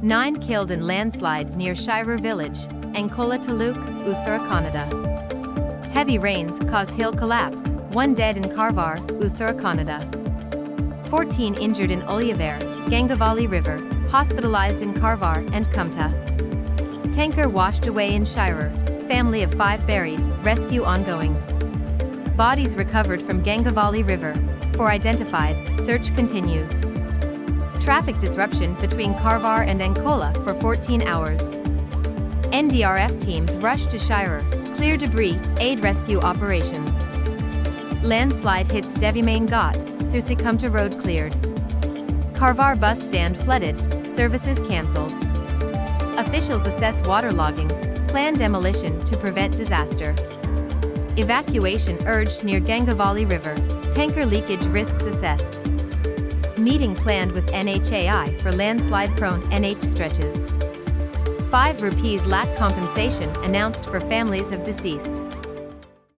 9 killed in landslide near Shirur village, Ankola Taluk, Uttara Kannada. Heavy rains cause hill collapse, 1 dead in Karvar, Uttara Kannada. 14 injured in Ulyavare, Gangavali River, hospitalized in Karvar and Kumta. Tanker washed away in Shirur, family of 5 buried, rescue ongoing. Bodies recovered from Gangavali River, 4 identified, search continues. Traffic disruption between Karvar and Ankola for 14 hours. NDRF teams rush to Shirur, clear debris, aid rescue operations. Landslide hits Devi Main Ghat, Sursikumta road cleared. Karvar bus stand flooded, services cancelled. Officials assess waterlogging, plan demolition to prevent disaster. Evacuation urged near Gangavali River, tanker leakage risks assessed. Meeting planned with NHAI for landslide-prone NH stretches. 5 rupees lakh compensation announced for families of deceased.